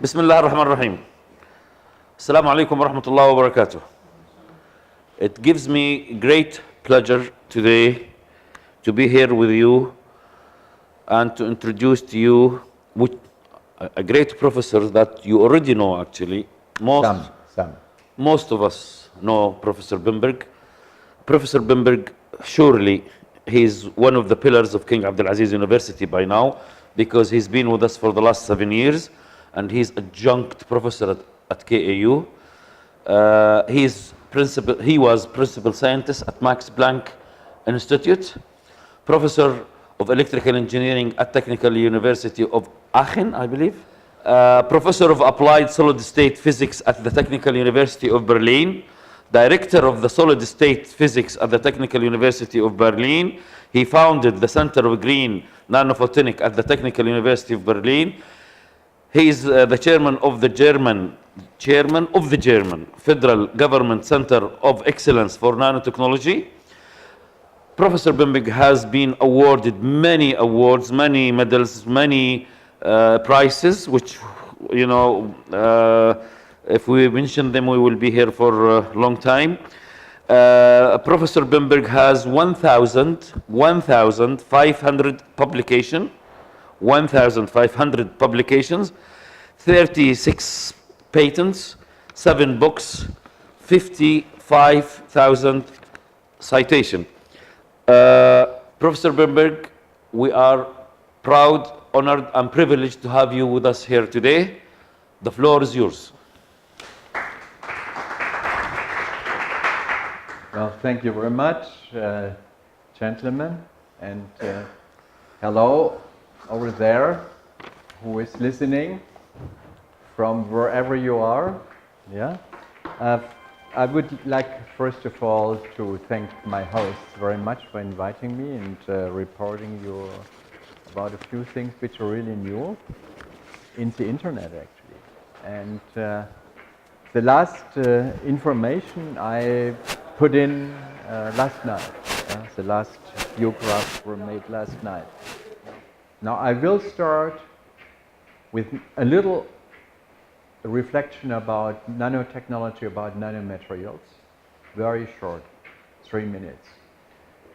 بسم الله الرحمن الرحيم. السلام عليكم ورحمة الله وبركاته. It gives me great pleasure today to be here with you and to introduce to you a great professor that you already know actually. Most of us know Professor Bimberg. Professor Bimberg, surely he's one of the pillars of King Abdulaziz University by now, because he's been with us for the last 7 years and he's adjunct professor at KAU. He was principal scientist at Max Planck Institute, professor of electrical engineering at Technical University of Aachen, I believe, professor of applied solid state physics at the Technical University of Berlin, director of the solid state physics at the Technical University of Berlin. He founded the Center of Green Nanophotonic at the Technical University of Berlin. He is the chairman of the German Federal Government Center of Excellence for Nanotechnology. Professor Bimberg has been awarded many awards, many medals, many prizes, which, you know, if we mention them, we will be here for a long time. Professor Bimberg has 1,500 publications, 36 patents, 7 books, 55,000 citations. Professor Bimberg, we are proud, honored, and privileged to have you with us here today. The floor is yours. Well, thank you very much, gentlemen, and hello over there, who is listening from wherever you are. Yeah, I would like first of all to thank my hosts very much for inviting me and reporting you about a few things which are really new in the internet actually. And the last information I put in last night. The last few graphs were made last night. Now I will start with a little reflection about nanotechnology, about nanomaterials. Very short, 3 minutes.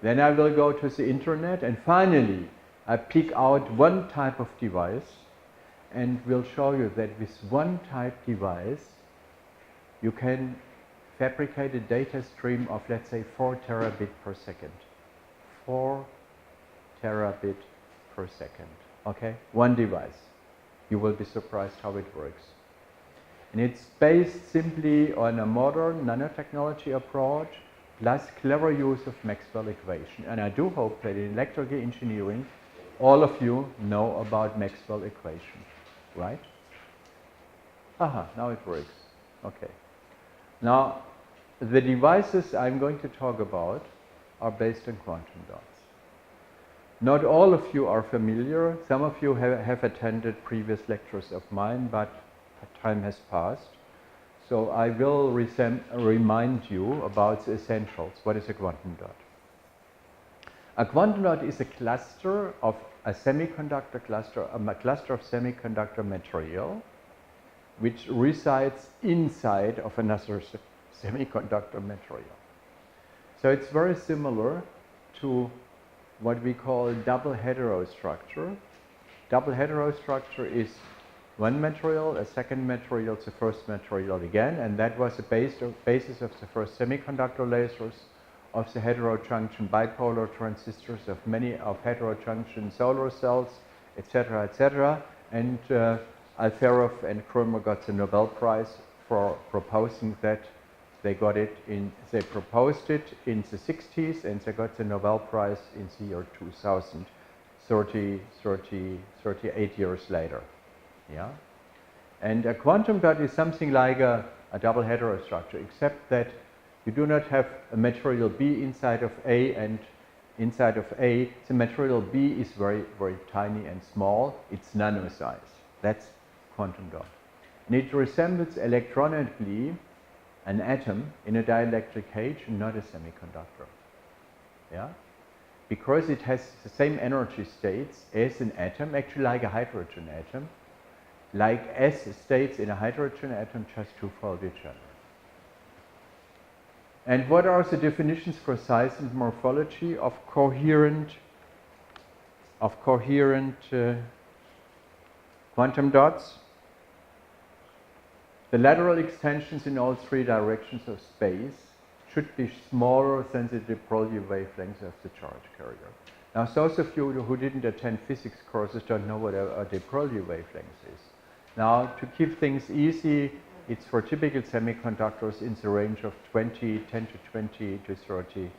Then I will go to the internet, and finally I pick out one type of device and will show you that with one type device you can fabricate a data stream of, let's say, 4 terabit per second. 4 terabit per second. Okay? One device. You will be surprised how it works. And it's based simply on a modern nanotechnology approach plus clever use of Maxwell equation. And I do hope that in electrical engineering all of you know about Maxwell equation, right? Aha, now it works. Okay. Now, the devices I'm going to talk about are based on quantum dots. Not all of you are familiar. Some of you have attended previous lectures of mine, but time has passed. So I will remind you about the essentials. What is a quantum dot? A quantum dot is a cluster of a semiconductor cluster, a cluster of semiconductor material which resides inside of another semiconductor material. So it's very similar to what we call double heterostructure. Double heterostructure is one material, a second material, the first material again, and that was the basis of the first semiconductor lasers, of the heterojunction bipolar transistors, of many of heterojunction solar cells, etc., etc. And Alferov and Kromer got the Nobel Prize for proposing that. They proposed it in the 60s, and they got the Nobel Prize in the year 2000, 38 years later. Yeah? And a quantum dot is something like a double heterostructure, except that you do not have a material B inside of A, and inside of A, the material B is very, very tiny and small. It's nano size. That's quantum dot. And it resembles electronically an atom in a dielectric cage, not a semiconductor. Yeah? Because it has the same energy states as an atom, actually like a hydrogen atom. like S states in a hydrogen atom, just two-fold each other. And what are the definitions for size and morphology of coherent quantum dots? The lateral extensions in all three directions of space should be smaller than the de Broglie wavelengths of the charge carrier. Now, those of you who didn't attend physics courses don't know what a de Broglie wavelength is. Now, to keep things easy, it's for typical semiconductors in the range of 10 to 20 to 30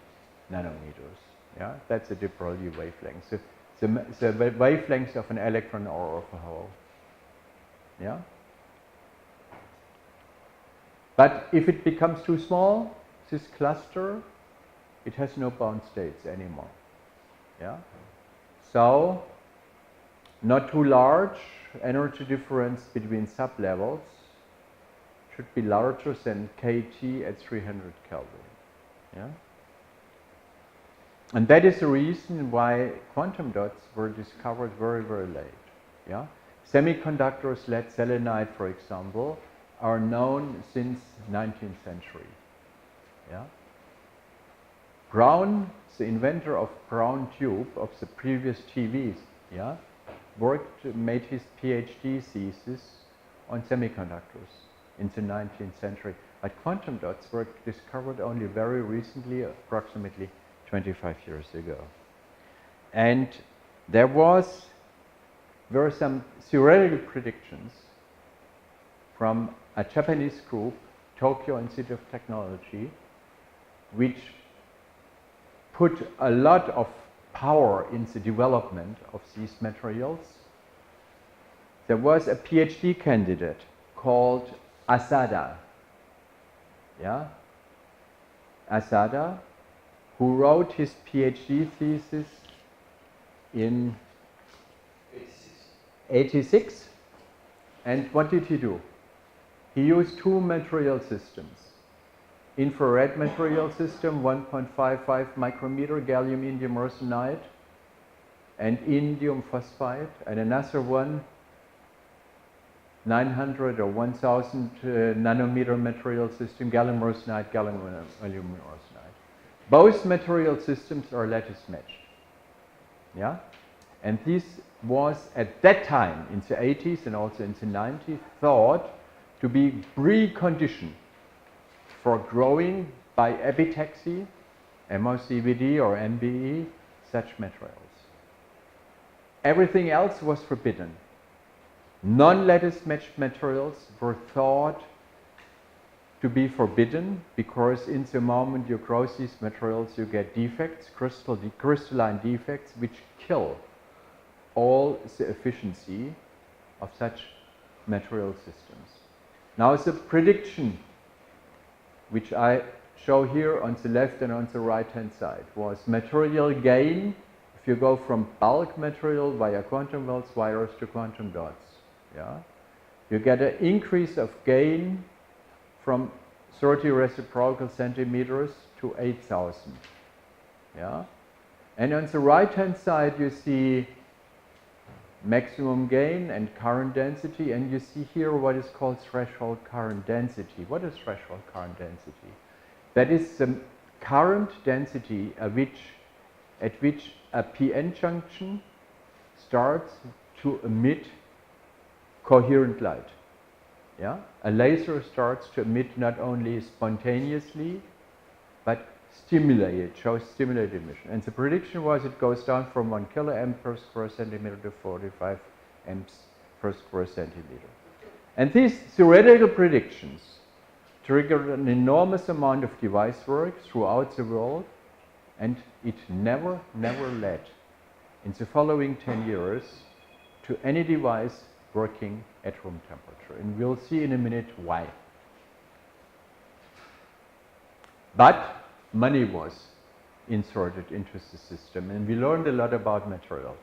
nanometers. Yeah, that's a de Broglie wavelength. The wavelength of an electron or of a hole. Yeah. But if it becomes too small, this cluster, it has no bound states anymore. Yeah. So, not too large, energy difference between sublevels should be larger than kT at 300 Kelvin. Yeah. And that is the reason why quantum dots were discovered very, very late. Yeah. Semiconductors, lead selenide, for example, are known since 19th century. Yeah. Brown, the inventor of Brown tube of the previous TVs, yeah, made his PhD thesis on semiconductors in the 19th century. But quantum dots were discovered only very recently, approximately 25 years ago. And there were some theoretical predictions from a Japanese group, Tokyo Institute of Technology, which put a lot of power in the development of these materials. There was a PhD candidate called Asada, yeah? Asada, who wrote his PhD thesis in 86. And what did he do? He used two material systems. Infrared material system, 1.55 micrometer gallium indium arsenide and indium phosphide, and another one, 900 or 1000 nanometer material system, gallium arsenide, gallium aluminum arsenide. Both material systems are lattice matched. Yeah? And this was at that time, in the 80s and also in the 90s, thought to be precondition for growing by epitaxy, MOCVD or MBE, such materials. Everything else was forbidden. Non-lattice matched materials were thought to be forbidden because in the moment you grow these materials you get defects, crystalline defects, which kill all the efficiency of such material systems. Now the prediction which I show here on the left and on the right hand side was material gain if you go from bulk material via quantum Wells wires to quantum dots. Yeah? You get an increase of gain from 30 reciprocal centimeters to 8,000. Yeah? And on the right hand side you see maximum gain and current density, and you see here what is called threshold current density. What is threshold current density? That is the current density at which a PN junction starts to emit coherent light. Yeah? A laser starts to emit not only spontaneously, but shows stimulated emission. And the prediction was it goes down from 1 kiloamp per square centimeter to 45 amps per square centimeter. And these theoretical predictions triggered an enormous amount of device work throughout the world, and it never led in the following 10 years to any device working at room temperature. And we'll see in a minute why. But money was inserted into the system, and we learned a lot about materials.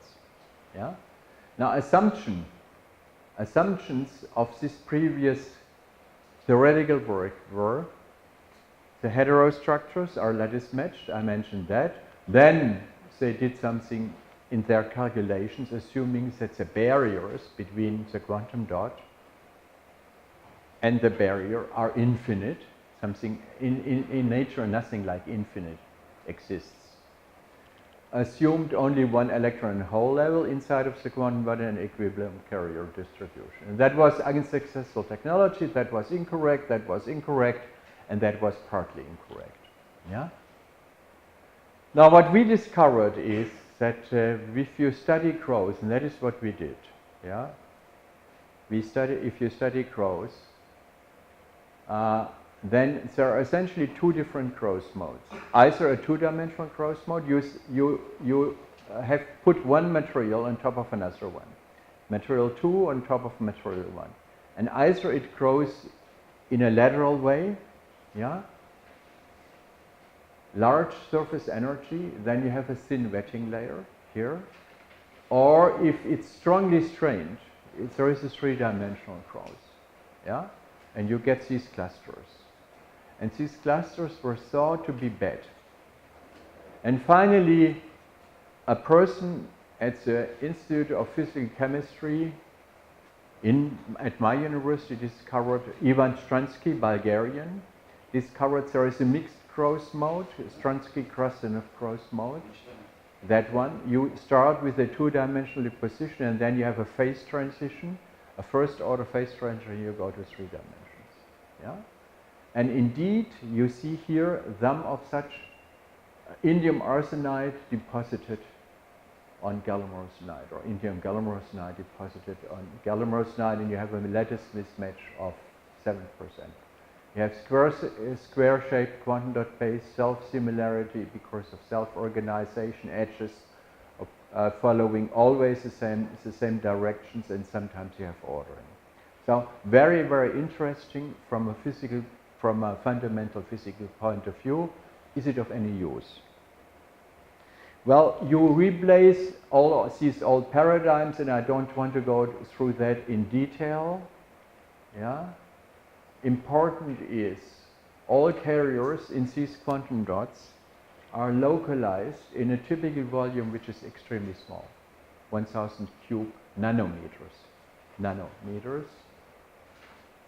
Yeah? Now, assumptions of this previous theoretical work were the heterostructures are lattice matched. I mentioned that. Then they did something in their calculations, assuming that the barriers between the quantum dot and the barrier are infinite. Something in nature, nothing like infinite exists. Assumed only one electron hole level inside of the quantum dot and equilibrium carrier distribution. And that was unsuccessful technology, that was incorrect, and that was partly incorrect. Yeah? Now what we discovered is that if you study growth, and that is what we did, yeah? If you study growth, then there are essentially two different growth modes. Either a two-dimensional growth mode, you have put one material on top of another one. Material 2 on top of material 1. And either it grows in a lateral way, yeah? Large surface energy, then you have a thin wetting layer here. Or if it's strongly strained, there is a three-dimensional growth, yeah? And you get these clusters. And these clusters were thought to be bad. And finally, a person at the Institute of Physical Chemistry at my university discovered, Ivan Stransky, Bulgarian, discovered there is a mixed growth mode, Stransky-Krasenov growth mode. That one, you start with a two-dimensional position and then you have a phase transition, a first-order phase transition, you go to three dimensions. Yeah? And indeed, you see here some of such indium arsenide deposited on gallium arsenide, or indium gallium arsenide deposited on gallium arsenide, and you have a lattice mismatch of 7%. You have square-shaped quantum dot-based self-similarity because of self-organization, edges following always the same directions, and sometimes you have ordering. So very, very interesting from a fundamental physical point of view. Is it of any use? Well, you replace all these old paradigms, and I don't want to go through that in detail. Yeah. Important is all carriers in these quantum dots are localized in a typical volume which is extremely small, 1000 cube nanometers.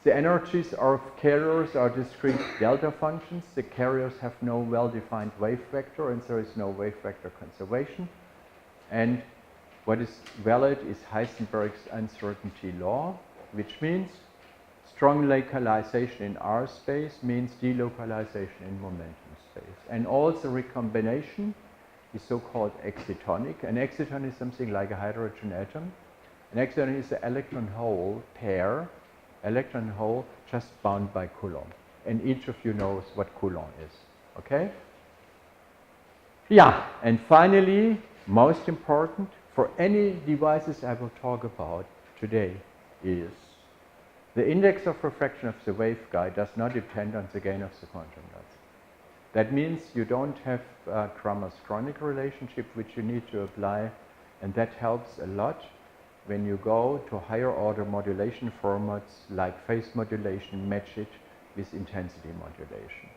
The energies of carriers are discrete delta functions. The carriers have no well-defined wave vector, and there is no wave vector conservation. And what is valid is Heisenberg's uncertainty law, which means strong localization in R space means delocalization in momentum space. And also recombination is so-called excitonic. An exciton is something like a hydrogen atom. An exciton is an electron-hole pair, electron-hole just bound by Coulomb. And each of you knows what Coulomb is, okay? Yeah, and finally, most important for any devices I will talk about today is the index of refraction of the waveguide does not depend on the gain of the quantum dots. That means you don't have a Kramers-Kronig relationship which you need to apply, and that helps a lot when you go to higher order modulation formats like phase modulation, match it with intensity modulation.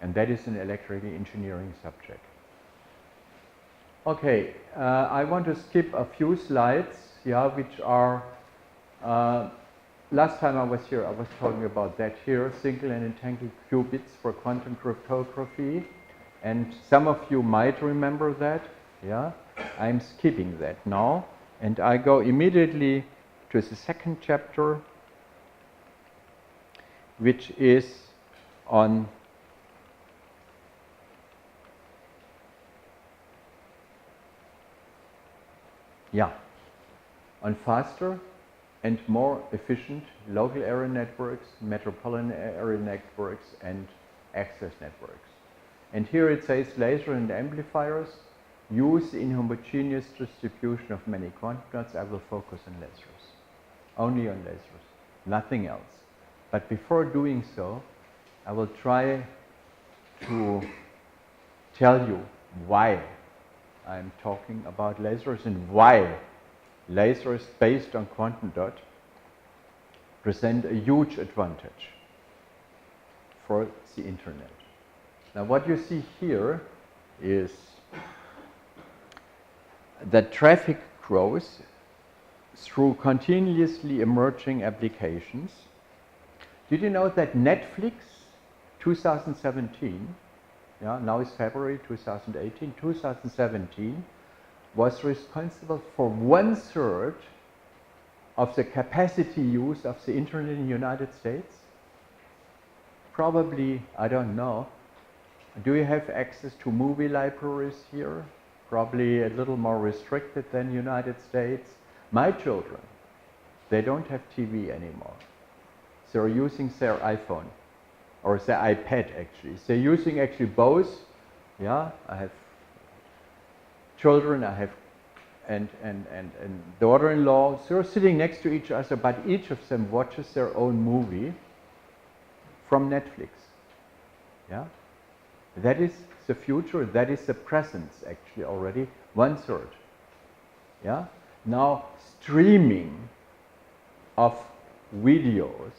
And that is an electrical engineering subject. Okay, I want to skip a few slides, yeah, which are last time I was here, I was talking about that here, single and entangled qubits for quantum cryptography. And some of you might remember that, yeah. I'm skipping that now. And I go immediately to the second chapter, which is on faster and more efficient local area networks, metropolitan area networks, and access networks. And here it says laser and amplifiers use in homogeneous distribution of many quantum dots. I will focus on lasers, only on lasers, nothing else. But before doing so, I will try to tell you why I'm talking about lasers and why lasers based on quantum dot present a huge advantage for the internet. Now what you see here is that traffic grows through continuously emerging applications. Did you know that Netflix 2017, yeah, now is February 2018, 2017 was responsible for 1/3 of the capacity use of the internet in the United States? Probably, I don't know. Do you have access to movie libraries here? Probably a little more restricted than United States. My children, they don't have TV anymore. They're using their iPhone or their iPad actually. They're using actually both. Yeah, I have children, I have and daughter-in-law. They're sitting next to each other, but each of them watches their own movie from Netflix. Yeah, that is the future. That is the present actually already 1/3. Yeah. Now streaming of videos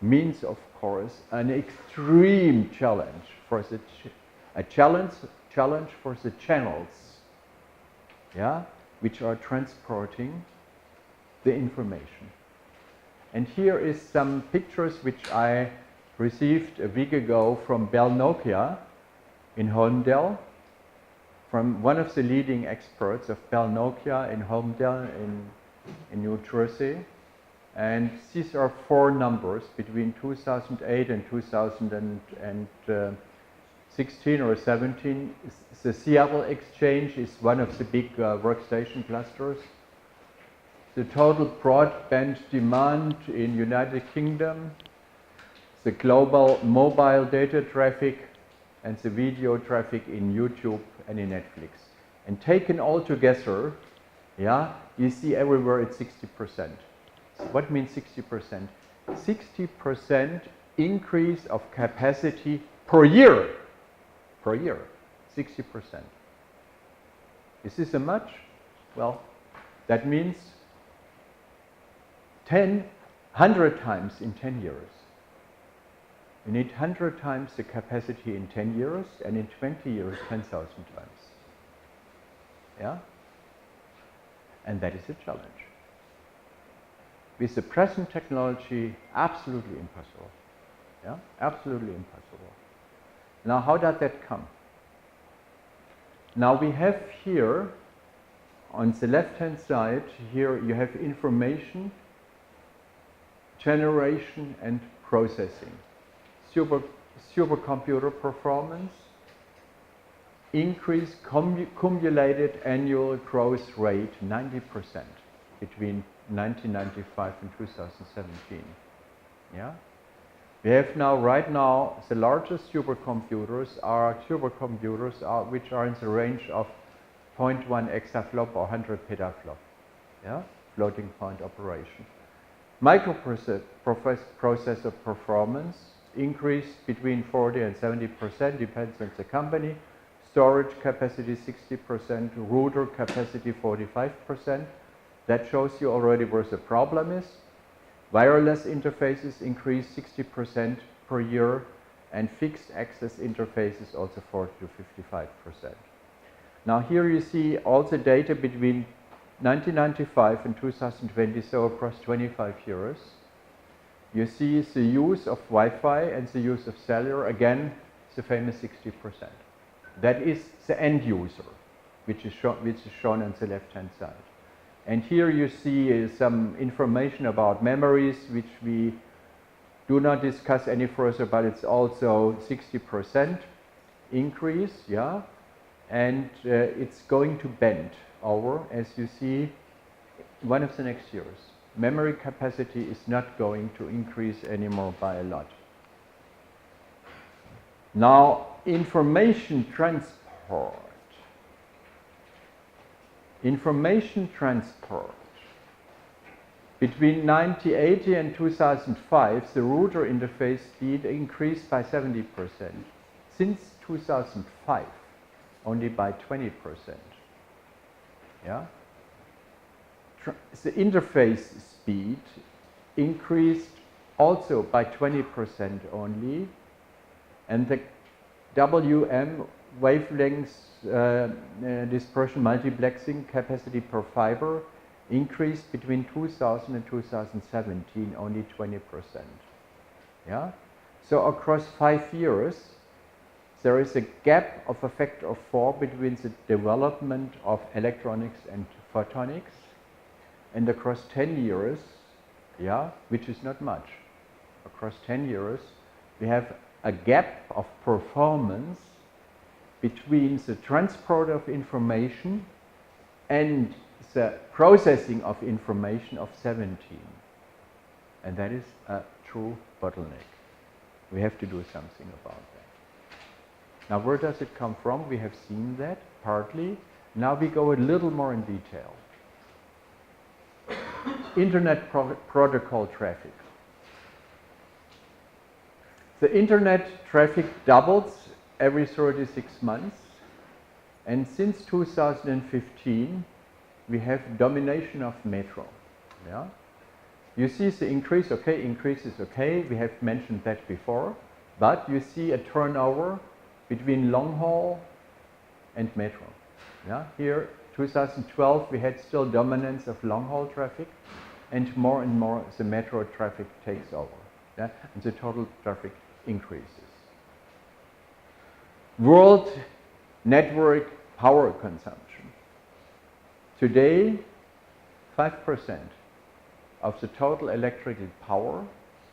means, of course, an extreme challenge for the challenge for the channels, yeah, which are transporting the information. And here is some pictures which I received a week ago from Bell Nokia in Holmdel, from one of the leading experts of Bell Nokia in Holmdel in New Jersey. And these are 4 numbers between 2008 and 2016 or 17. The Seattle Exchange is one of the big workstation clusters. The total broadband demand in United Kingdom, the global mobile data traffic, and the video traffic in YouTube and in Netflix. And taken all together, yeah, you see everywhere it's 60%. What means 60%? 60% increase of capacity per year. Per year, 60%. Is this a much? Well, that means 100 times in 10 years. You need 100 times the capacity in 10 years, and in 20 years, 10,000 times. Yeah? And that is a challenge. With the present technology, absolutely impossible. Yeah? Absolutely impossible. Now, how does that come? Now, we have here, on the left-hand side, here you have information, generation, and processing. Supercomputer performance, increased cumulated annual growth rate 90% between 1995 and 2017. Yeah, we have now, right now, the largest supercomputers are which are in the range of 0.1 exaflop or 100 petaflop. Yeah, floating point operation. Microprocessor performance increased between 40 and 70%, depends on the company. Storage capacity 60%, router capacity 45%. That shows you already where the problem is. Wireless interfaces increase 60% per year, and fixed access interfaces also 40 to 55%. Now here you see all the data between 1995 and 2020, so across 25 years. You see the use of Wi-Fi and the use of cellular, again, the famous 60%. That is the end user, which is shown on the left-hand side. And here you see some information about memories, which we do not discuss any further, but it's also 60% increase, yeah? And it's going to bend over, as you see, one of the next years. Memory capacity is not going to increase anymore by a lot. Now, information transport. Information transport. Between 1980 and 2005, the router interface speed increased by 70%. Since 2005, only by 20%. Yeah? The interface speed increased also by 20% only, and the WM wavelengths dispersion multiplexing capacity per fiber increased between 2000 and 2017 only 20%. Yeah? So across 5 years, there is a gap of a factor of 4 between the development of electronics and photonics, and across 10 years, yeah, which is not much, across 10 years, we have a gap of performance between the transport of information and the processing of information of 17. And that is a true bottleneck. We have to do something about that. Now, where does it come from? We have seen that partly. Now we go a little more in detail. Internet protocol traffic. The internet traffic doubles every 36 months, and since 2015 we have domination of metro. Yeah? You see the increase, okay, increase is okay, we have mentioned that before, but you see a turnover between long haul and metro. Yeah? Here, 2012, we had still dominance of long haul traffic, and more the metro traffic takes over. Yeah? And the total traffic increases. World network power consumption. Today, 5% of the total electrical power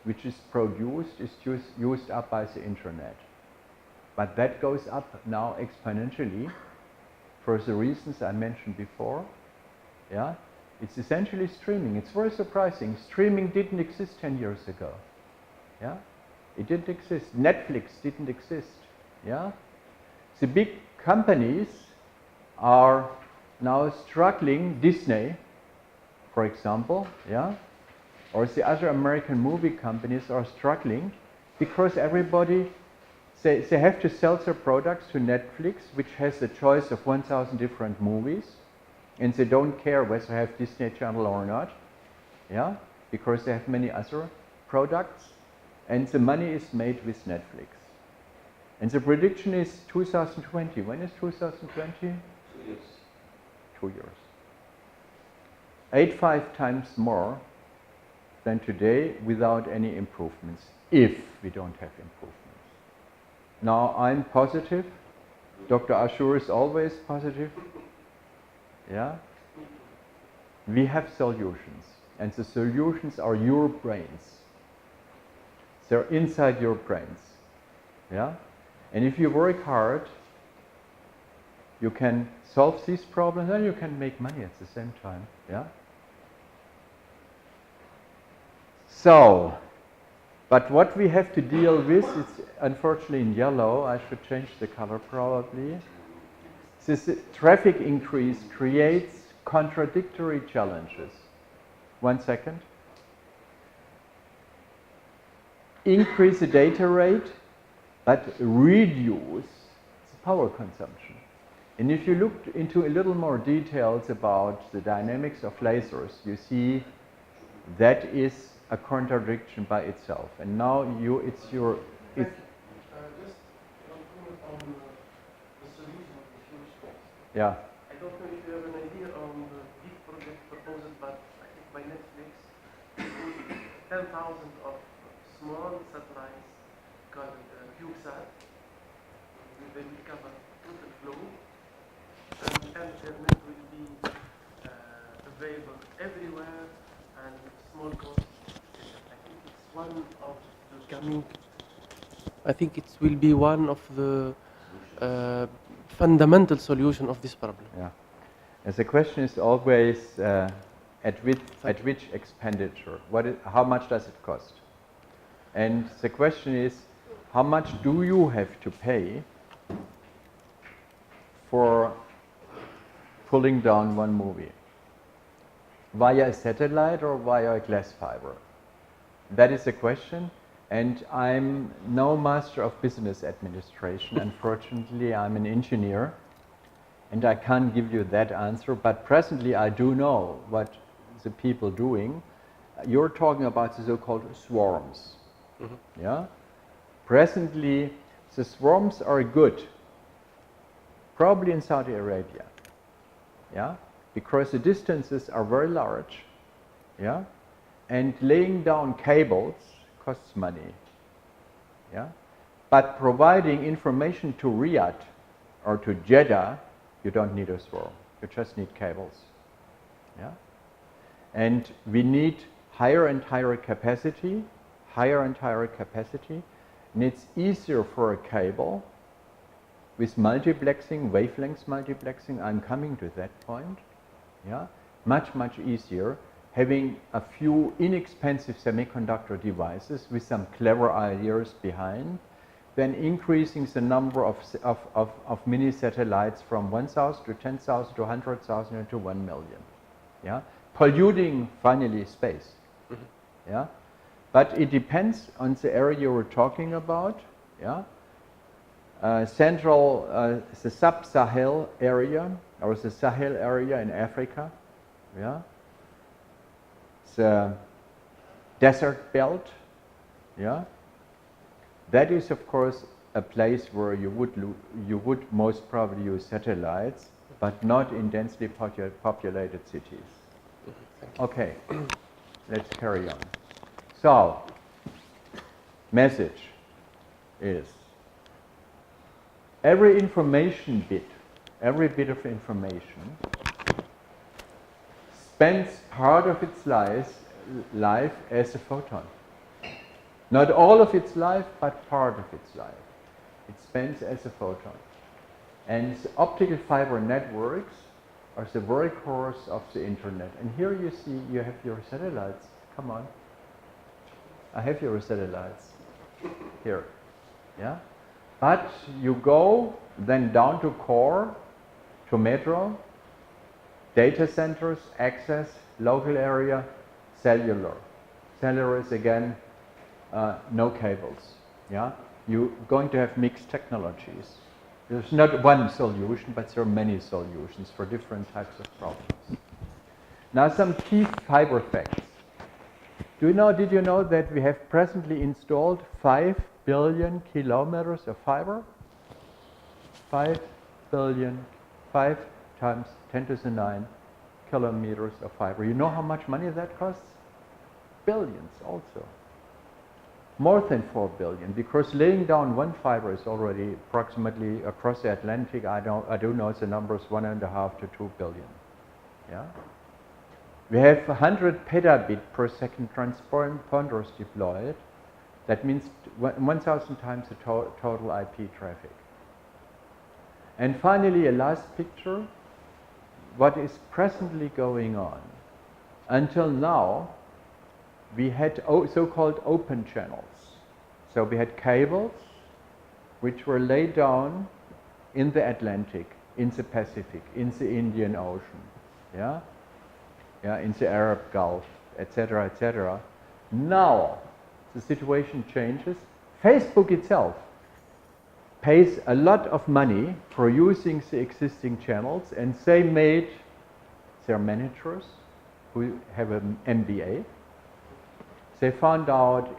which is produced is used up by the internet. But that goes up now exponentially for the reasons I mentioned before. Yeah? It's essentially streaming. It's very surprising. Streaming didn't exist 10 years ago. Yeah? It didn't exist. Netflix didn't exist. Yeah? The big companies are now struggling, Disney, for example, yeah? Or the other American movie companies are struggling because everybody, they have to sell their products to Netflix, which has a choice of 1,000 different movies, and they don't care whether they have Disney Channel or not, yeah? Because they have many other products, and the money is made with Netflix. And the prediction is 2020. When is 2020? 2 years. 2 years. 85 times more than today without any improvements, if we don't have improvements. Now, I'm positive. Dr. Ashur is always positive. Yeah? We have solutions, and the solutions are your brains. They're inside your brains. Yeah? And if you work hard, you can solve these problems and you can make money at the same time. Yeah? So, but what we have to deal with, it's unfortunately in yellow, I should change the color probably. This traffic increase creates contradictory challenges. 1 second. Increase the data rate, but reduce the power consumption. And if you look into a little more details about the dynamics of lasers, you see that is a contradiction by itself. And now it's your... Just one comment on the solution of the future. Yeah. I don't know if you have an idea on the big project proposed by, I think, by Netflix. 10,000 of small satellites called CubeSat. They will cover total flow, and internet will be available everywhere and with small cost. I think it's one of the coming. I think it will be one of the fundamental solution of this problem. Yeah. And the question is always at which expenditure? How much does it cost? And the question is, how much do you have to pay for pulling down one movie? Via a satellite or via a glass fiber? That is the question. And I'm no master of business administration. Unfortunately, I'm an engineer. And I can't give you that answer. But presently, I do know what the people doing. You're talking about the so-called swarms. Mm-hmm. Yeah? Presently, the swarms are good probably in Saudi Arabia, yeah, because the distances are very large, yeah, and laying down cables costs money, yeah, but providing information to Riyadh or to Jeddah, you don't need a swarm, you just need cables, yeah, and we need higher and higher capacity, and it's easier for a cable with multiplexing, wavelengths multiplexing, I'm coming to that point, yeah, much easier, having a few inexpensive semiconductor devices with some clever ideas behind, than increasing the number of mini satellites from 1,000 to 10,000 to 100,000 to 1 million, yeah, polluting finally space, yeah, but it depends on the area you were talking about, yeah. The sub-Sahel area, or the Sahel area in Africa, yeah, the desert belt, yeah, that is of course a place where you would most probably use satellites, but not in densely populated cities. Okay, let's carry on. So, message is, every bit of information spends part of its life as a photon. Not all of its life, but part of its life. It spends as a photon. And the optical fiber networks are the workhorse of the internet. And here you see you have your satellites. Come on. I have your satellites here. Yeah? But you go then down to core, to metro, data centers, access, local area, cellular. Cellular is again no cables. Yeah? You're going to have mixed technologies. There's not one solution, but there are many solutions for different types of problems. Now some key fiber facts. Did you know that we have presently installed 5 billion kilometers of fiber? 5 billion, 5 times 10 to the 9 kilometers of fiber. You know how much money that costs? Billions also. More than 4 billion, because laying down one fiber is already approximately across the Atlantic, I do know the numbers, 1.5 to 2 billion. Yeah? We have 100 petabit per second transponders deployed. That means 1,000 times the total IP traffic. And finally, a last picture. What is presently going on? Until now, we had so-called open channels. So we had cables which were laid down in the Atlantic, in the Pacific, in the Indian Ocean, yeah, in the Arab Gulf, etc., etc. Now the situation changes. Facebook itself pays a lot of money for using the existing channels, and they made their managers who have an MBA. They found out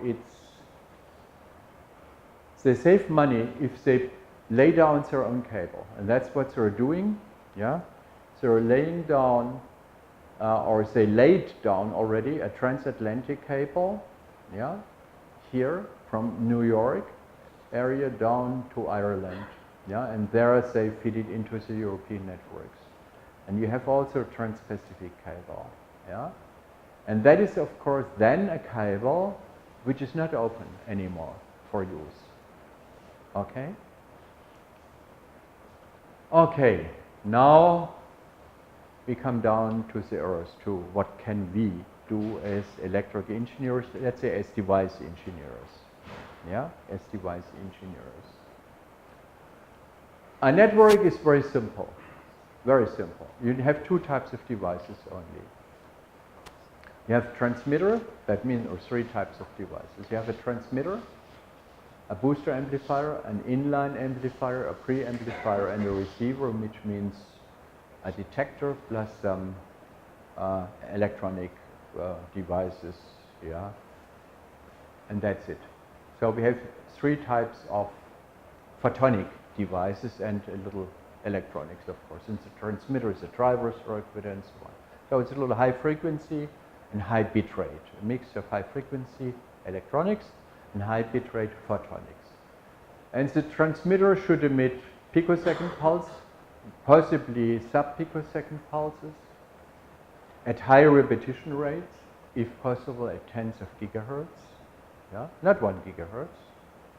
they save money if they lay down their own cable, and that's what they're doing. Yeah, they're laying down, or they laid down already a transatlantic cable. Yeah, here from New York area down to Ireland. Yeah, and there they feed it into the European networks, and you have also a Trans-Pacific cable. Yeah. And that is, of course, then a cable which is not open anymore for use. Okay? Okay, now we come down to the earth, to what can we do as electrical engineers, let's say as device engineers. Yeah, as device engineers. A network is very simple, very simple. You have two types of devices only. You have transmitter, that means, or three types of devices. You have a transmitter, a booster amplifier, an inline amplifier, a preamplifier, and a receiver, which means a detector plus some electronic devices, yeah, and that's it. So we have three types of photonic devices and a little electronics, of course. And the transmitter is a driver circuit and so on. So it's a little high frequency and high bit rate, a mix of high frequency electronics and high bit rate photonics. And the transmitter should emit picosecond pulse, possibly sub-picosecond pulses at high repetition rates, if possible at tens of gigahertz. Yeah? Not 1 gigahertz,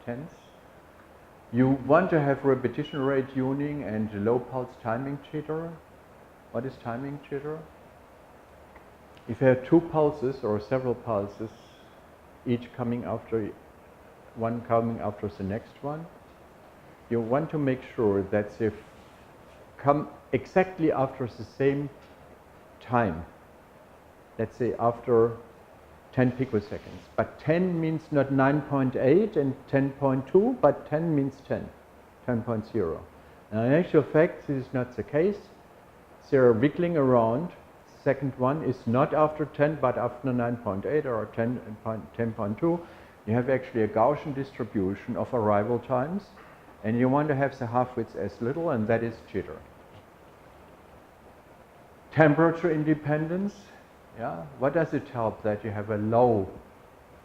tens. You want to have repetition rate tuning and low pulse timing jitter. What is timing jitter? If you have two pulses or several pulses, each coming after one coming after the next one, you want to make sure that they come exactly after the same time. Let's say after 10 picoseconds. But 10 means not 9.8 and 10.2, but 10 means 10, 10.0. Now in actual fact, this is not the case. They're wiggling around. Second one is not after 10, but after 9.8 or 10.2. You have actually a Gaussian distribution of arrival times, and you want to have the half-width as little, and that is jitter. Temperature independence. Yeah, what does it help that you have a low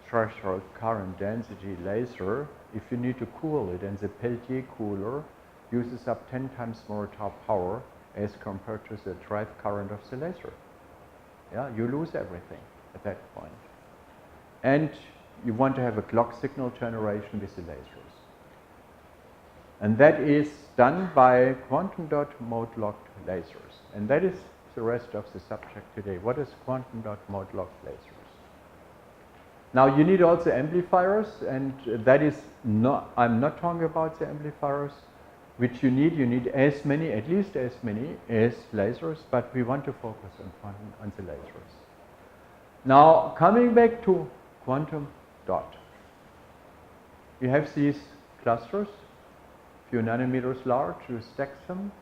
threshold current density laser if you need to cool it, and the Peltier cooler uses up 10 times more power as compared to the drive current of the laser. Yeah, you lose everything at that point. And you want to have a clock signal generation with the lasers. And that is done by quantum dot mode locked lasers. And that is the rest of the subject today. What is quantum dot mode locked lasers? Now you need also amplifiers, and that is not, I'm not talking about the amplifiers which you need as many, at least as many as lasers, but we want to focus on the lasers. Now coming back to quantum dot. You have these clusters, few nanometers large, you stack them,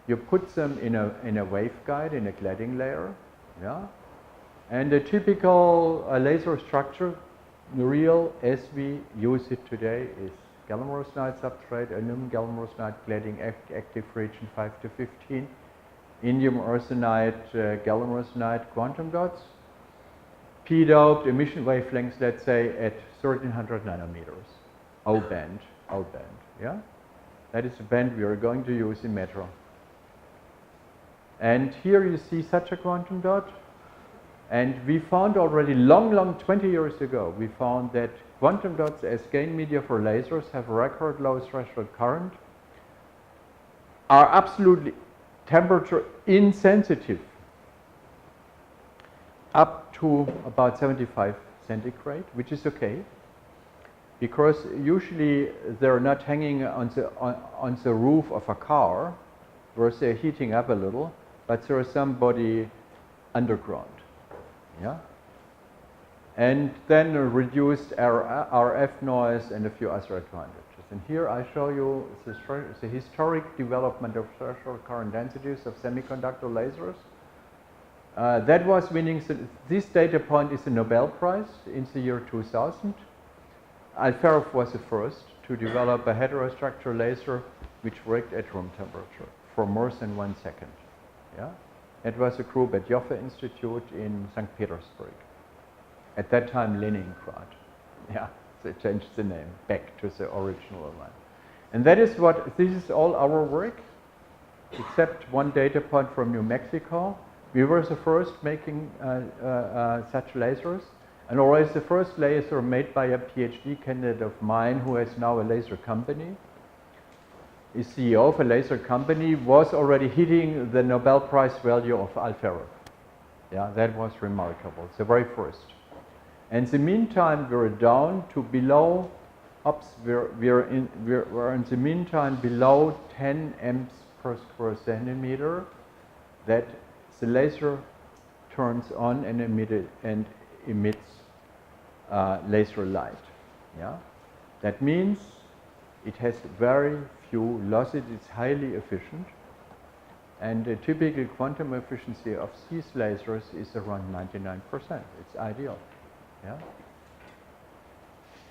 you put them in a waveguide, in a cladding layer, yeah? And a typical laser structure, real as we use it today, is gallium arsenide substrate, aluminum gallium arsenide cladding, active region 5 to 15, indium arsenide, gallium arsenide quantum dots, p-doped emission wavelengths, let's say at 1300 nanometers, O band, yeah? That is the band we are going to use in metro. And here you see such a quantum dot. And we found already long 20 years ago, we found that quantum dots as gain media for lasers have a record low threshold current, are absolutely temperature insensitive, up to about 75 centigrade, which is okay, because usually they're not hanging on the roof of a car where they're heating up a little, but there is somebody underground. Yeah? And then a reduced RF noise and a few other advantages. And here I show you the historic development of threshold current densities of semiconductor lasers. That was winning, this data point is a Nobel Prize in the year 2000. Alferov was the first to develop a heterostructure laser which worked at room temperature for more than 1 second. Yeah? It was a group at Joffe Institute in St. Petersburg. At that time, Leningrad. Yeah, they changed the name back to the original one. And that is what, this is all our work, except one data point from New Mexico. We were the first making such lasers, and always the first laser made by a PhD candidate of mine who has now a laser company. The CEO of a laser company was already hitting the Nobel Prize value of Alferov. Yeah, that was remarkable. It's the very first. And in the meantime, we're down to below, we're in the meantime below 10 amps per square centimeter that the laser turns on and emits laser light. Yeah, that means it has very few losses. It's highly efficient, and the typical quantum efficiency of these lasers is around 99%. It's ideal. Yeah.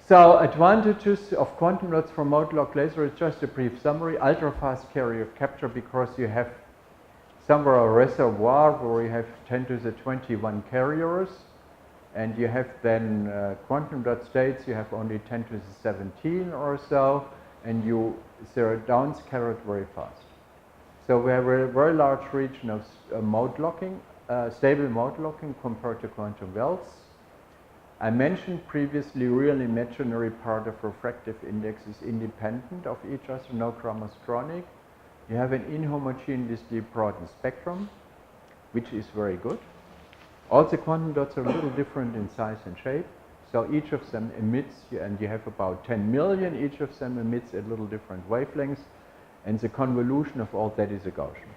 So advantages of quantum dots for mode-locked laser is just a brief summary. Ultra-fast carrier capture because you have somewhere a reservoir where you have 10 to the 21 carriers, and you have then quantum dot states, you have only 10 to the 17 or so, and they're down scattered very fast. So we have a very large region of mode locking, stable mode locking compared to quantum wells. I mentioned previously real imaginary part of refractive index is independent of each other, no chromostronic. You have an inhomogeneously broadened spectrum, which is very good. Also quantum dots are a little different in size and shape. So each of them emits, and you have about 10 million, each of them emits at little different wavelengths, and the convolution of all that is a Gaussian.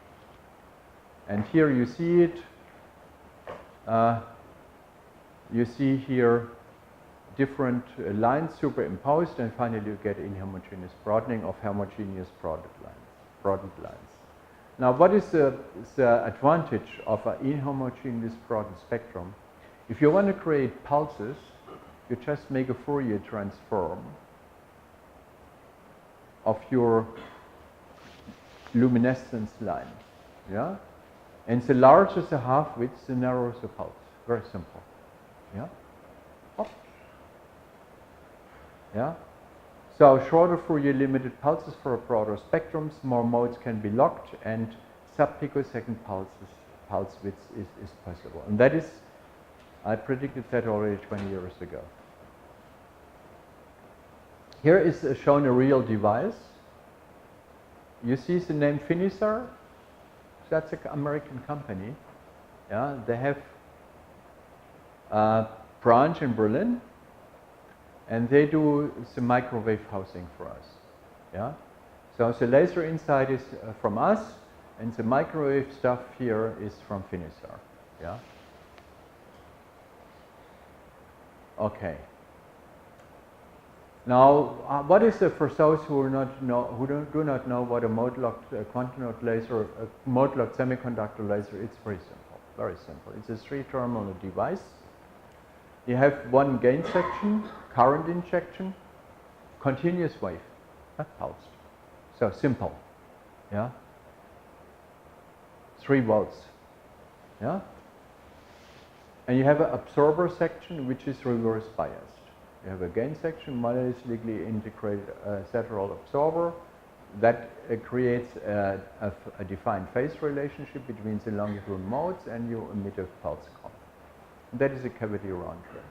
And here you see it. You see here different lines superimposed, and finally you get inhomogeneous broadening of homogeneous broadened lines. Now, what is the advantage of an inhomogeneous broadened spectrum? If you want to create pulses, you just make a Fourier transform of your luminescence line, yeah? And the larger the half width, the narrower the pulse. Very simple. Yeah. Hop. Yeah. So shorter Fourier limited pulses for a broader spectrums, more modes can be locked, and sub-picosecond pulse width is possible. And that is, I predicted that already 20 years ago. Here is shown a real device. You see the name Finisar? That's an American company. Yeah, they have a branch in Berlin, and they do the microwave housing for us. Yeah, so the laser inside is from us, and the microwave stuff here is from Finisar. Yeah. Okay. Now, what is for those who do not know what a mode-locked quantum dot laser, a mode-locked semiconductor laser? It's very simple. Very simple. It's a three-terminal device. You have one gain section, current injection, continuous wave, not pulsed. So simple. Yeah. 3 volts. Yeah. And you have an absorber section which is reverse biased. You have a gain section, monolisically integrated central absorber that creates a defined phase relationship between the longitudinal modes, and you emit a pulse comp. That is a cavity round trip.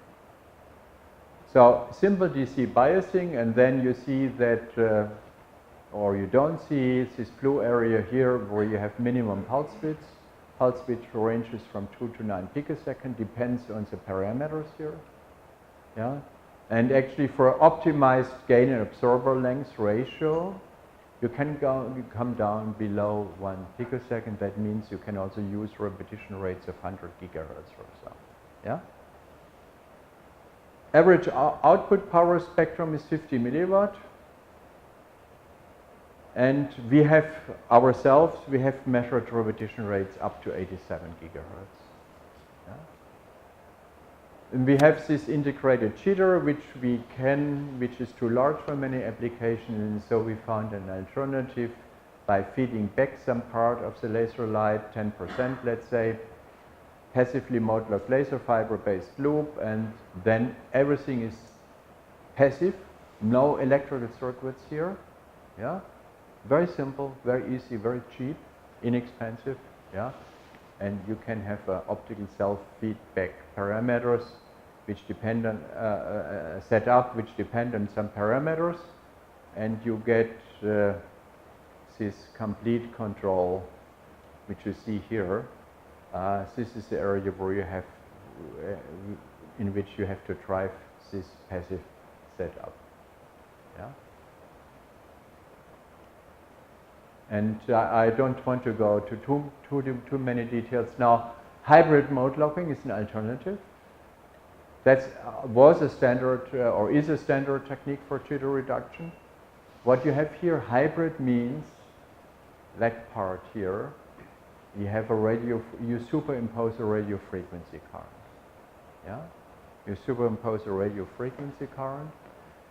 So simple DC biasing, and then you see that, or you don't see this blue area here where you have minimum pulse width. Pulse width ranges from 2 to 9 picosecond, depends on the parameters here. Yeah. And actually for optimized gain and absorber length ratio, you can come down below 1 picosecond. That means you can also use repetition rates of 100 gigahertz or so. Yeah? Average output power spectrum is 50 milliwatt. And we have ourselves, we have measured repetition rates up to 87 gigahertz. Yeah? And we have this integrated jitter, which is too large for many applications, and so we found an alternative by feeding back some part of the laser light, 10%, let's say, passively mode-locked laser fiber-based loop, and then everything is passive, no electrical circuits here. Yeah, very simple, very easy, very cheap, inexpensive. Yeah. And you can have optical self-feedback parameters which depend on setup which depend on some parameters, and you get this complete control which you see here. This is the area where you have in which you have to drive this passive setup. Yeah. And I don't want to go to too many details now. Hybrid mode locking is an alternative. That was a standard or is a standard technique for jitter reduction. What you have here, hybrid means that part here, you have a you superimpose a radio frequency current. Yeah, you superimpose a radio frequency current,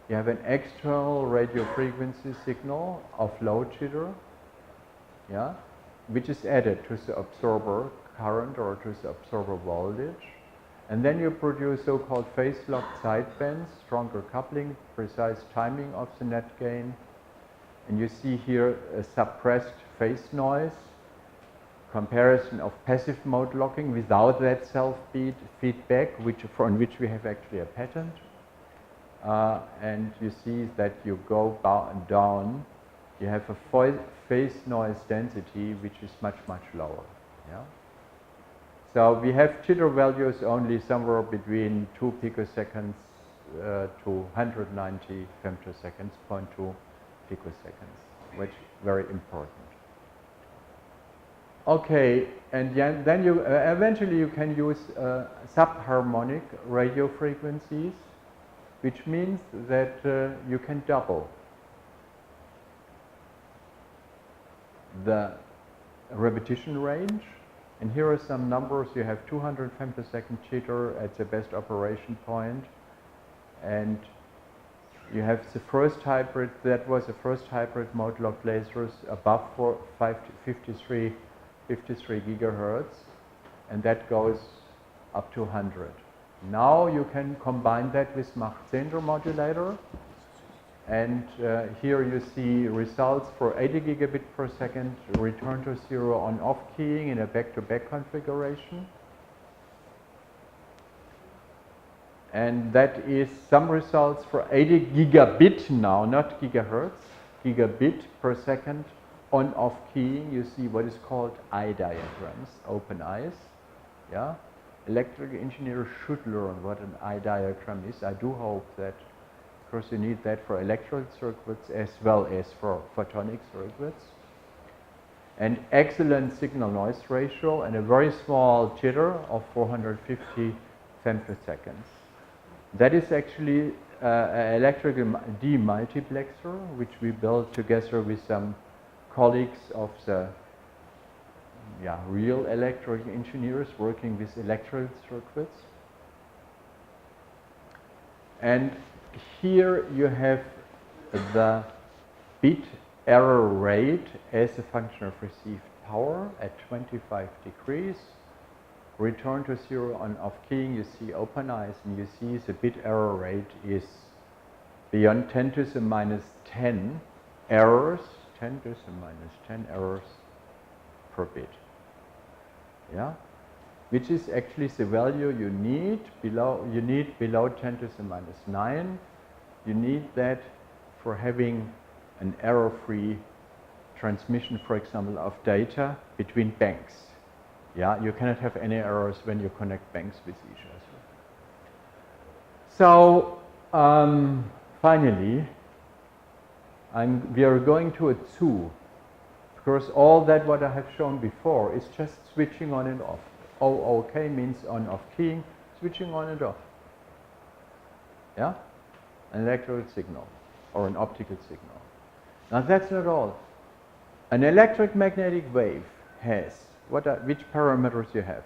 You have an external radio frequency signal of low jitter, yeah, which is added to the absorber current or to the absorber voltage. And then you produce so-called phase-locked sidebands, stronger coupling, precise timing of the net gain. And you see here a suppressed phase noise, comparison of passive mode locking without that self-feedback, on which we have actually a patent. And you see that you go down, you have a phase noise density which is much, much lower. Yeah? So we have jitter values only somewhere between 2 picoseconds to 190 femtoseconds, 0.2 picoseconds, which is very important. Okay, and then you eventually you can use subharmonic radio frequencies, which means that you can double the repetition range. And here are some numbers. You have 200 femtosecond jitter at the best operation point, and you have the first hybrid, that was the first hybrid mode locked lasers above 53 gigahertz, and that goes up to 100. Now you can combine that with Mach-10 modulator, and here you see results for 80 gigabit per second, return to zero on-off keying in a back-to-back configuration. And that is some results for 80 gigabit now, not gigahertz, gigabit per second on-off keying. You see what is called eye diagrams, open eyes. Yeah, electrical engineers should learn what an eye diagram is. I do hope that, of course, you need that for electrical circuits as well as for photonic circuits. And excellent signal noise ratio and a very small jitter of 450 femtoseconds. That is actually an electrical demultiplexer, which we built together with some colleagues of the real electrical engineers working with electrical circuits. And here you have the bit error rate as a function of received power at 25 degrees. Return to zero on off keying, you see open eyes, and you see the bit error rate is beyond 10 to the minus 10 errors, 10 to the minus 10 errors per bit. Yeah, which is actually the value you need below 10 to the minus 9. You need that for having an error-free transmission, for example, of data between banks. Yeah, you cannot have any errors when you connect banks with each other. So finally, we are going to a 2. Because all that what I have shown before is just switching on and off. OOK means on-off keying, switching on and off. Yeah? An electrical signal or an optical signal. Now that's not all. An electric magnetic wave has, which parameters you have?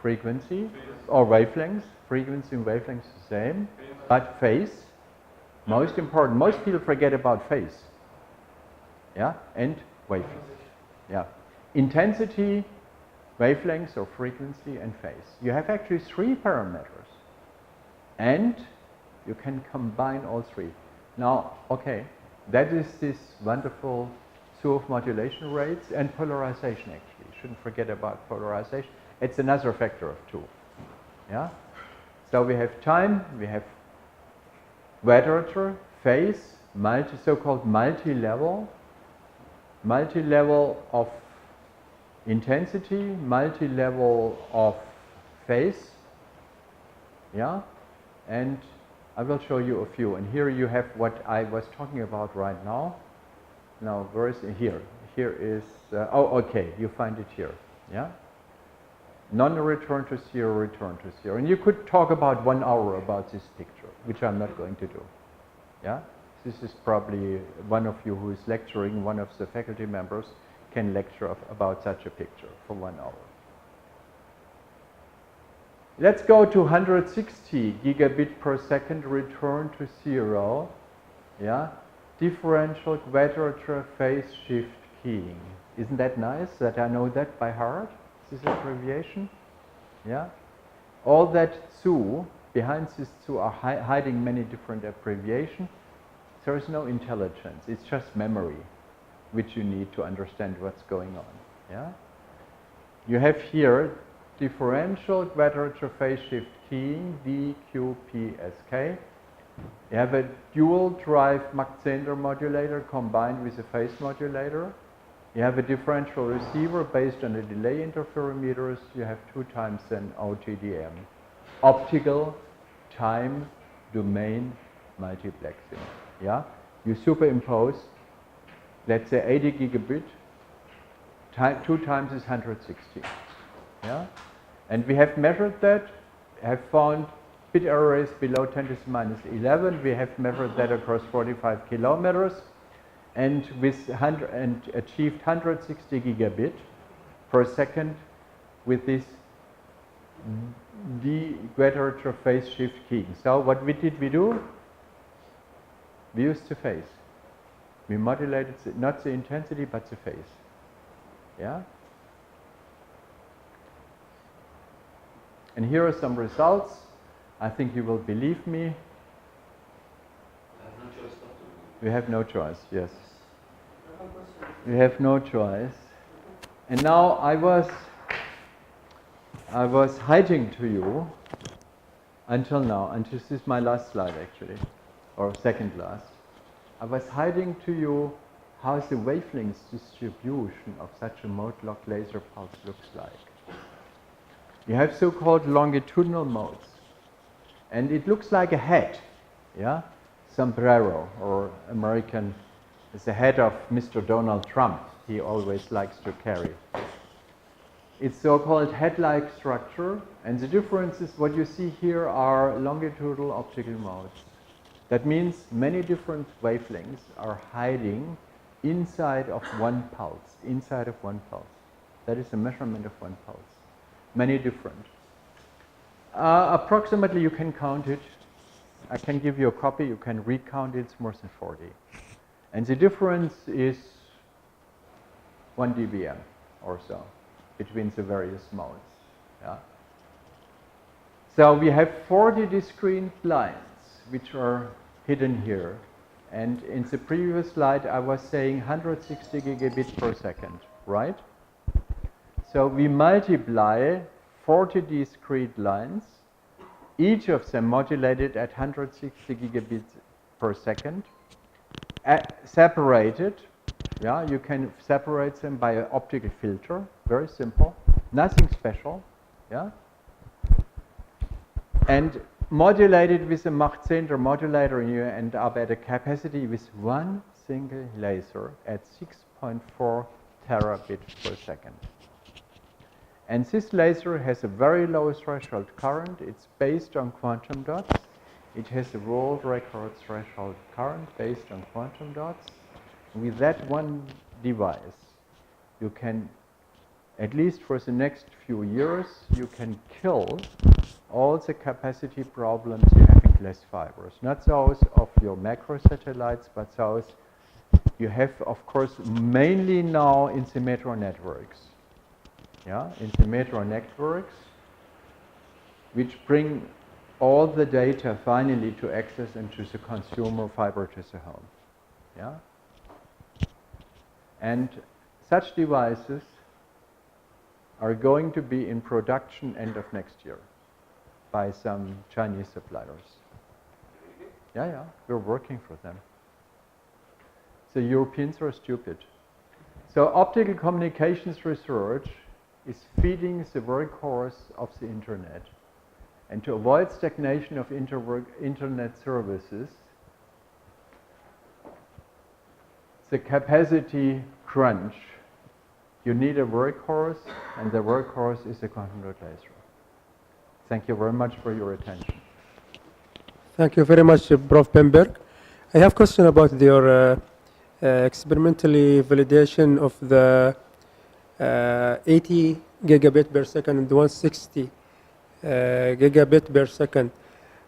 Frequency or wavelengths. Frequency and wavelengths the same, but phase. Most important. Most people forget about phase. Yeah, and wavelength. Yeah, intensity, wavelengths or frequency, and phase. You have actually 3 parameters, and you can combine all 3. Now, okay, that is this wonderful zoo of modulation rates and polarization. Actually, you shouldn't forget about polarization. It's another factor of 2. Yeah, so we have time, we have quadrature, phase, so-called multi-level of intensity, multi-level of phase, yeah, and I will show you a few. And here you have what I was talking about right now. Now, where is it? Here? Here is, oh, okay, you find it here, yeah? Non-return to zero, return to zero. And you could talk about 1 hour about this picture, which I'm not going to do, yeah? This is probably one of you who is lecturing, one of the faculty members can lecture about such a picture for 1 hour. Let's go to 160 gigabit per second return to 0. Yeah, differential quadrature phase shift keying. Isn't that nice that I know that by heart? This abbreviation. Yeah, all that SU behind this SU are hiding many different abbreviations. There is no intelligence. It's just memory, which you need to understand what's going on. Yeah, you have here differential quadrature phase shift keying DQPSK. You have a dual drive Mach-Zehnder modulator combined with a phase modulator. You have a differential receiver based on the delay interferometers. You have 2 times an OTDM. Optical, time, domain, multiplexing. Yeah? You superimpose, let's say 80 gigabit, 2 times is 160. Yeah? And we have measured that, have found bit error rates below 10 to the minus 11. We have measured that across 45 kilometers and achieved 160 gigabit per second with this quadrature phase shift keying. So what did we do? We used the phase. We modulated not the intensity but the phase. Yeah? And here are some results. I think you will believe me. We have no choice, yes. We have no choice. And now I was hiding to you until now, and this is my last slide actually, or second last. I was hiding to you how the wavelength distribution of such a mode-lock laser pulse looks like. You have so-called longitudinal modes. And it looks like a hat, yeah? Sombrero, or American, is the head of Mr. Donald Trump. He always likes to carry. It's so-called hat-like structure, and the difference is what you see here are longitudinal optical modes. That means many different wavelengths are hiding inside of one pulse, inside of one pulse. That is a measurement of one pulse. Many different. Approximately you can count it. I can give you a copy, you can recount it, it's more than 40. And the difference is 1 dBm or so between the various modes. Yeah? So we have 40 discrete lines which are hidden here. And in the previous slide I was saying 160 gigabit per second, right? So we multiply 40 discrete lines, each of them modulated at 160 gigabits per second, separated. Yeah, you can separate them by an optical filter, very simple, nothing special. Yeah, and modulated with a Mach-Zehnder modulator, and you end up at a capacity with one single laser at 6.4 terabit per second. And this laser has a very low threshold current. It's based on quantum dots. It has a world record threshold current based on quantum dots. With that one device, you can, at least for the next few years, you can kill all the capacity problems you have in glass fibers. Not those of your macro satellites, but those you have, of course, mainly now in the metro networks. Yeah, in the metro networks, which bring all the data finally to access into the consumer fiber to the home. Yeah? And such devices are going to be in production end of next year by some Chinese suppliers. Yeah, we're working for them. The Europeans are stupid. So optical communications research is feeding the workhorse of the internet. And to avoid stagnation of internet services, the capacity crunch, you need a workhorse, and the workhorse is a quantum dot laser. Thank you very much for your attention. Thank you very much, Prof. Pemberg. I have a question about your experimentally validation of the 80 gigabit per second and 160 gigabit per second.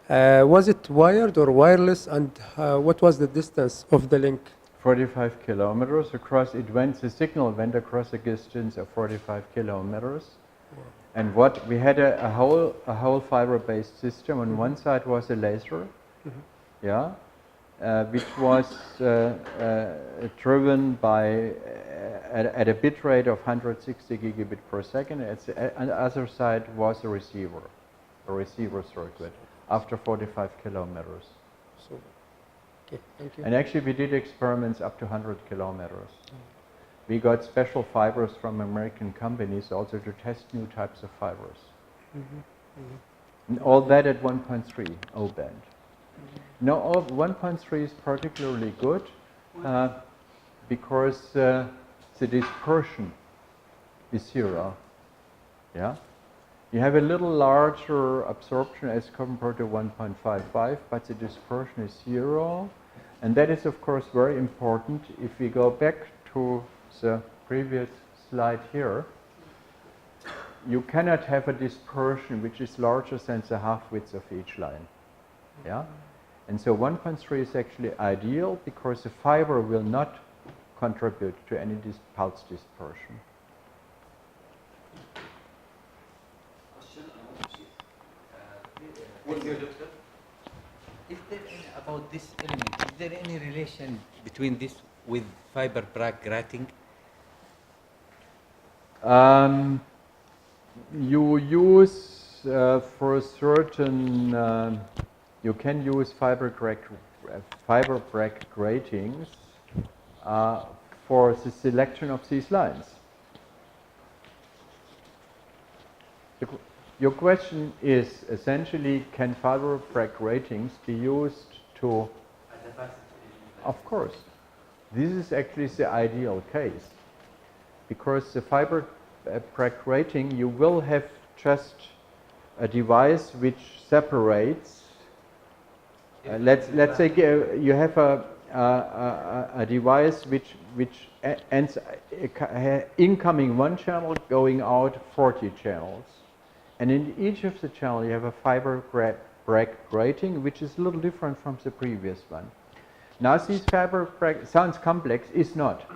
Was it wired or wireless, and what was the distance of the link? 45 kilometers across. The signal went across a distance of 45 kilometers. And what we had a whole fiber-based system. On one side was a laser, yeah, which was driven by at a bit rate of 160 gigabit per second. On the other side was a receiver circuit after 45 kilometers. So, okay, thank you. And actually, we did experiments up to 100 kilometers. We got special fibers from American companies also to test new types of fibers. And all that at 1.3 O-band. Now, 1.3 is particularly good because the dispersion is zero. Yeah, you have a little larger absorption as compared to 1.55, but the dispersion is zero, and that is of course very important. If we go back to the previous slide here, you cannot have a dispersion which is larger than the half width of each line. Yeah, and so 1.3 is actually ideal because the fiber will not contribute to any pulse dispersion. Is there any, about this element, is there any relation between this with fiber Bragg grating? You use for certain, you can use fiber Bragg gratings for the selection of these lines. Your question is essentially, can fiber Bragg gratings be used to? Of course. This is actually the ideal case. Because the fiber Bragg grating, you will have just a device which separates. Let's say you have a device which ends incoming one channel, going out 40 channels. And in each of the channels, you have a fiber Bragg grating, which is a little different from the previous one. Now, this fiber Bragg sounds complex, is not,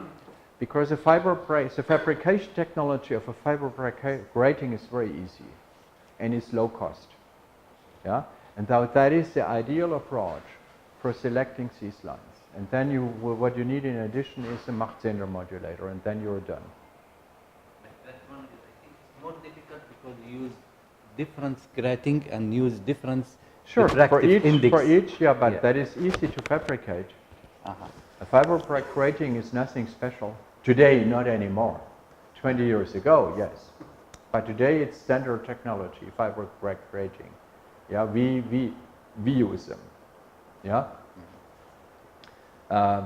because the fabrication technology of a fiber Bragg grating is very easy, and it's low cost. Yeah, and that is the ideal approach for selecting these lines. And then what you need in addition is a Mach-Zehnder modulator, and then you're done. That one, I think it's more difficult because you use different grating and use different refractive index. For each, yeah, but that is easy to fabricate. A fiber Bragg grating is nothing special. Today, not anymore. 20 years ago, yes. But today it's standard technology, fiber Bragg grating. Yeah, we use them. Yeah.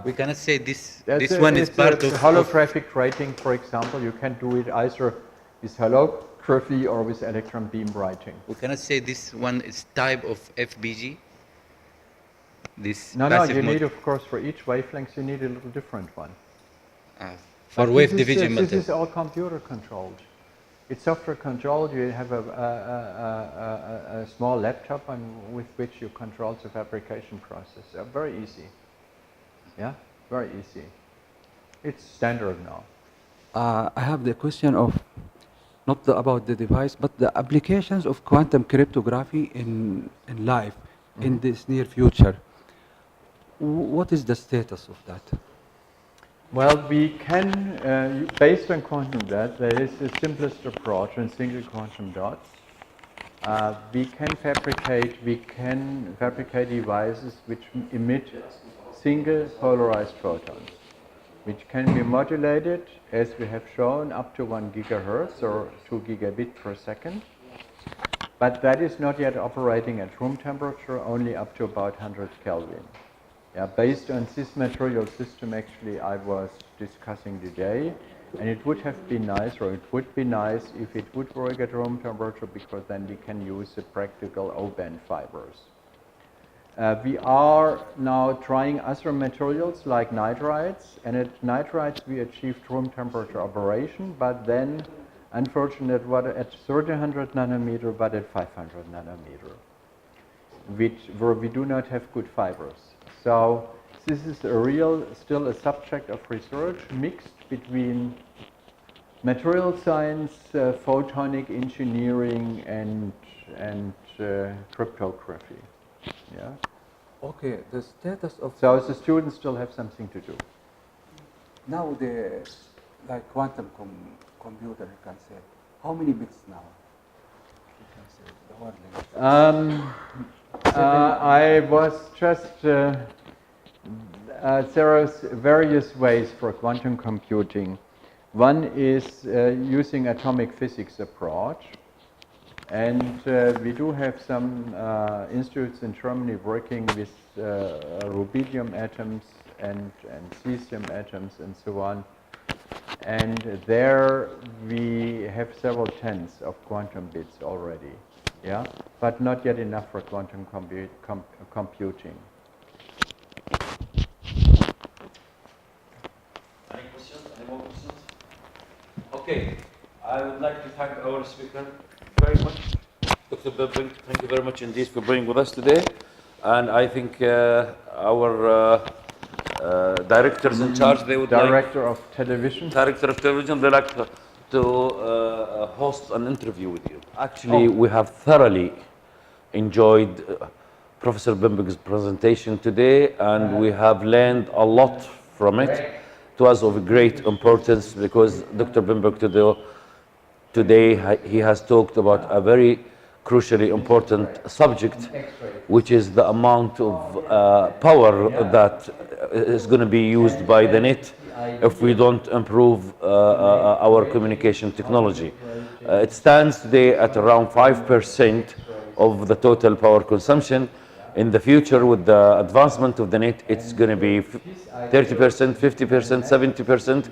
We cannot say this one is part of holographic grating, for example. You can do it either with holography or with electron beam writing. We cannot say this one is type of FBG. This no, you need, of course, for each wavelength, you need a little different one. For wave division this is all computer controlled. It's software controlled. You have a small laptop with which you control the fabrication process. Very easy. Yeah, very easy. It's standard now. I have the question of not about the device, but the applications of quantum cryptography in life in this near future. What is the status of that? Well, we can, based on quantum dots, that is the simplest approach on single quantum dots. We can fabricate devices which emit single polarized photons, which can be modulated, as we have shown, up to 1 gigahertz or 2 gigabit per second. But that is not yet operating at room temperature, only up to about 100 Kelvin. Yeah, based on this material system, actually, I was discussing today, and it would have been nice, or it would be nice if it would work at room temperature, because then we can use the practical O-band fibers. We are now trying other materials like nitrides, and at nitrides we achieved room temperature operation, but then unfortunate what at 1300 nanometer, but at 500 nanometer, where we do not have good fibers. So this is still a subject of research mixed between material science, photonic engineering, and cryptography. Yeah. Okay, the status of So the students still have something to do. now like quantum computer, you can say. How many bits now? You can say the word length. I was just, there are various ways for quantum computing. One is using atomic physics approach. And we do have some institutes in Germany working with rubidium atoms and cesium atoms and so on. And there we have several tens of quantum bits already, yeah, but not yet enough for quantum computing. Any questions? Any more questions? Okay, I would like to thank our speaker very much, Dr. Bebink. Thank you very much indeed for being with us today. And I think our directors in charge, they would Director of television. Director of television, they like to host an interview with you. Actually, we have thoroughly enjoyed Professor Bimbig's presentation today, and we have learned a lot from it. It was of great importance because Dr. Bimbig today he has talked about a very crucially important subject, which is the amount of power that is going to be used by the net if we don't improve our communication technology. It stands today at around 5% of the total power consumption. In the future, with the advancement of the net, it's going to be 30%, 50%, 70%.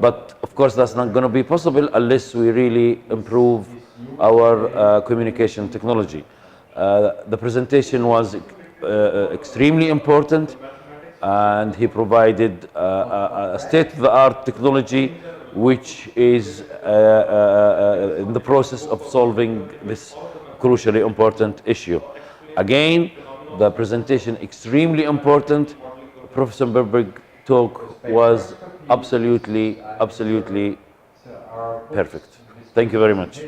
But of course, that's not going to be possible unless we really improve our communication technology. The presentation was extremely important, and he provided a state-of-the-art technology which is in the process of solving this crucially important issue. Again, the presentation extremely important. Professor Bimbig's talk was absolutely perfect. Thank you very much.